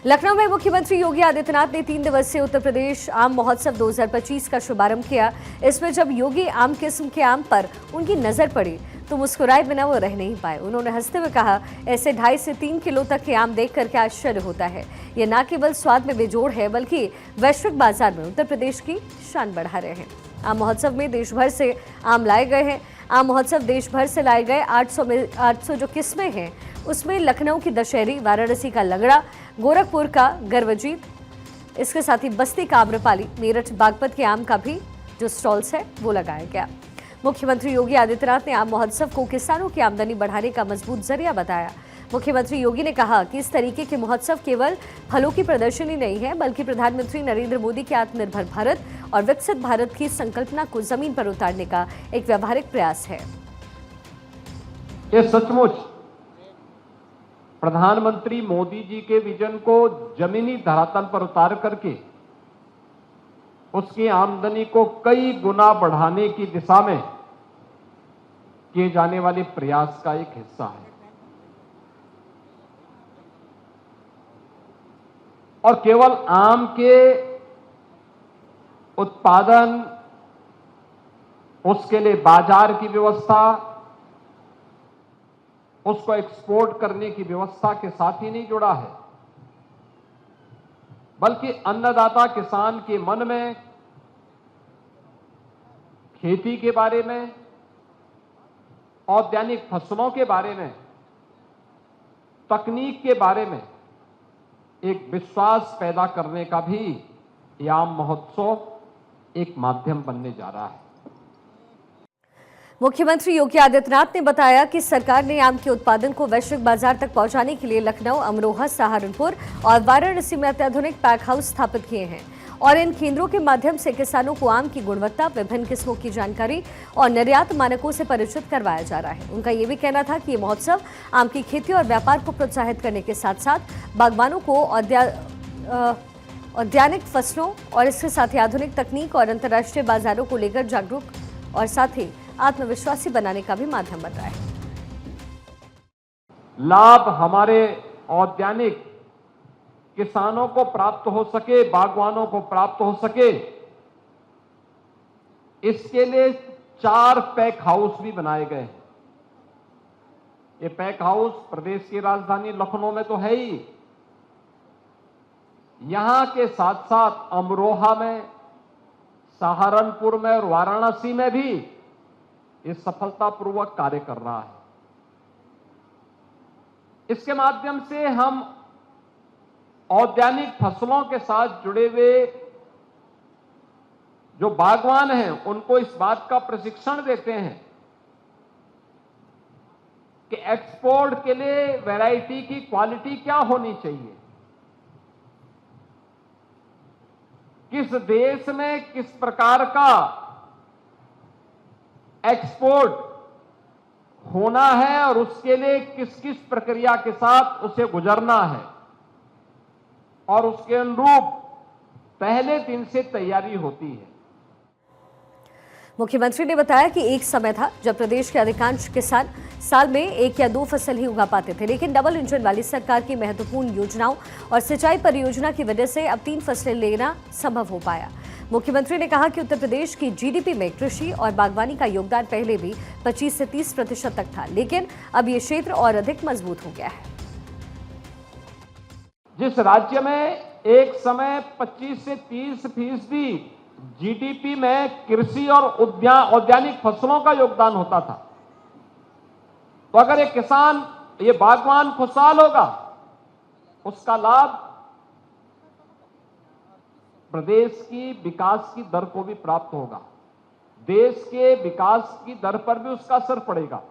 लखनऊ में मुख्यमंत्री योगी आदित्यनाथ ने 3 दिवसीय उत्तर प्रदेश आम महोत्सव 2025 का शुभारंभ किया। इसमें जब योगी आम किस्म के आम पर उनकी नजर पड़ी तो मुस्कुराए बिना वो रह नहीं पाए। उन्होंने हंसते हुए कहा, ऐसे 2.5 से 3 किलो तक के आम देख करके आश्चर्य होता है। ये न केवल स्वाद में बेजोड़ है बल्कि वैश्विक बाजार में उत्तर प्रदेश की शान बढ़ा रहे हैं। आम महोत्सव में देश भर से आम लाए गए हैं। आम महोत्सव देश भर से लाए गए 800 जो किस्में हैं उसमें लखनऊ की दशहरी, वाराणसी का लंगड़ा, गोरखपुर का गर्वजीत, इसके साथ ही बस्ती का आम्रपाली, मेरठ बागपत के आम का भी जो स्टॉल्स है वो लगाया गया। मुख्यमंत्री योगी आदित्यनाथ ने आम महोत्सव को किसानों की आमदनी बढ़ाने का मजबूत जरिया बताया। मुख्यमंत्री योगी ने कहा कि इस तरीके के महोत्सव केवल फलों की प्रदर्शनी नहीं है बल्कि प्रधानमंत्री नरेंद्र मोदी के आत्मनिर्भर भारत और विकसित भारत की संकल्पना को जमीन पर उतारने का एक व्यावहारिक प्रयास है। ये सचमुच प्रधानमंत्री मोदी जी के विजन को जमीनी धरातल पर उतार करके उसकी आमदनी को कई गुना बढ़ाने की दिशा में किए जाने वाले प्रयास का एक हिस्सा है। और केवल आम के उत्पादन, उसके लिए बाजार की व्यवस्था, उसको एक्सपोर्ट करने की व्यवस्था के साथ ही नहीं जुड़ा है बल्कि अन्नदाता किसान के मन में खेती के बारे में, औद्यानिक फसलों के बारे में, तकनीक के बारे में एक विश्वास पैदा करने का भी यह आम महोत्सव एक माध्यम बनने जा रहा है। मुख्यमंत्री योगी आदित्यनाथ ने बताया कि सरकार ने आम के उत्पादन को वैश्विक बाजार तक पहुंचाने के लिए लखनऊ, अमरोहा, सहारनपुर और वाराणसी में अत्याधुनिक पैक हाउस स्थापित किए हैं और इन केंद्रों के माध्यम से किसानों को आम की गुणवत्ता, विभिन्न किस्मों की जानकारी और निर्यात मानकों से परिचित करवाया जा रहा है। उनका ये भी कहना था कि ये महोत्सव आम की खेती और व्यापार को प्रोत्साहित करने के साथ साथ बागवानों को औद्यानिक फसलों और इसके साथ ही आधुनिक तकनीक और अंतर्राष्ट्रीय बाजारों को लेकर जागरूक और साथ ही आत्मविश्वासी बनाने का भी माध्यम बन रहा है। लाभ हमारे औद्यानिक किसानों को प्राप्त हो सके, बागवानों को प्राप्त हो सके, इसके लिए 4 पैक हाउस भी बनाए गए हैं। ये पैक हाउस प्रदेश की राजधानी लखनऊ में तो है ही, यहां के साथ साथ अमरोहा में, सहारनपुर में और वाराणसी में भी ये सफलतापूर्वक कार्य कर रहा है। इसके माध्यम से हम औद्यानिक फसलों के साथ जुड़े हुए जो बागवान हैं उनको इस बात का प्रशिक्षण देते हैं कि एक्सपोर्ट के लिए वैरायटी की क्वालिटी क्या होनी चाहिए, किस देश में किस प्रकार का एक्सपोर्ट होना है और उसके लिए किस किस प्रक्रिया के साथ उसे गुजरना है और उसके अनुरूप पहले दिन से तैयारी होती है। मुख्यमंत्री ने बताया कि एक समय था जब प्रदेश के अधिकांश किसान साल में 1 या 2 फसल ही उगा पाते थे, लेकिन डबल इंजन वाली सरकार की महत्वपूर्ण योजनाओं और सिंचाई परियोजना की वजह से अब 3 फसलें लेना संभव हो पाया। मुख्यमंत्री ने कहा कि उत्तर प्रदेश की जीडीपी में कृषि और बागवानी का योगदान पहले भी 25 से 30% तक था, लेकिन अब ये क्षेत्र और अधिक मजबूत हो गया है। जिस राज्य में एक समय 25 से 30% जीडीपी में कृषि और औद्यानिक फसलों का योगदान होता था, तो अगर ये किसान, ये बागवान खुशहाल होगा, उसका लाभ प्रदेश की विकास की दर को भी प्राप्त होगा, देश के विकास की दर पर भी उसका असर पड़ेगा।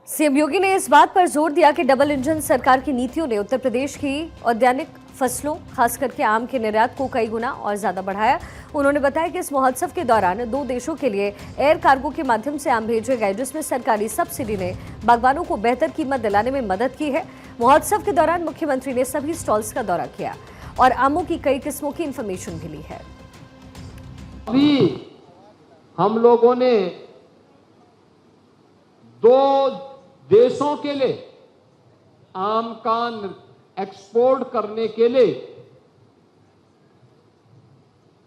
सीएम योगी ने इस बात पर जोर दिया कि डबल इंजन सरकार की नीतियों ने उत्तर प्रदेश की औद्यानिक फसलों, खास करके आम के निर्यात को कई गुना और ज्यादा बढ़ाया। उन्होंने बताया कि इस महोत्सव के दौरान 2 देशों के लिए एयर कार्गो के माध्यम से आम भेजे गए, जिसमें सरकारी सब्सिडी ने बागवानों को बेहतर कीमत दिलाने में मदद की है। महोत्सव के दौरान मुख्यमंत्री ने सभी स्टॉल्स का दौरा किया और आमों की कई किस्मों की इंफॉर्मेशन भी ली है। अभी हम लोगों ने 2 देशों के लिए आम का एक्सपोर्ट करने के लिए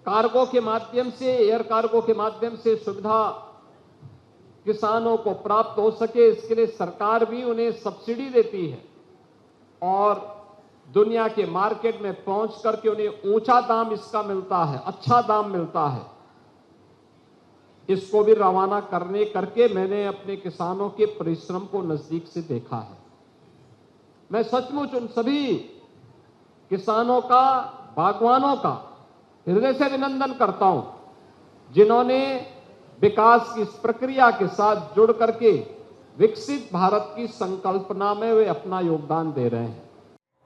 कार्गो के माध्यम से, एयर कार्गो के माध्यम से सुविधा किसानों को प्राप्त हो सके, इसके लिए सरकार भी उन्हें सब्सिडी देती है और दुनिया के मार्केट में पहुंच करके उन्हें ऊंचा दाम इसका मिलता है, अच्छा दाम मिलता है। इसको भी रवाना करके मैंने अपने किसानों के परिश्रम को नजदीक से देखा है। मैं सचमुच उन सभी किसानों का, बागवानों का हृदय से अभिनंदन करता हूं जिन्होंने विकास की इस प्रक्रिया के साथ जुड़ करके विकसित भारत की संकल्पना में वे अपना योगदान दे रहे हैं।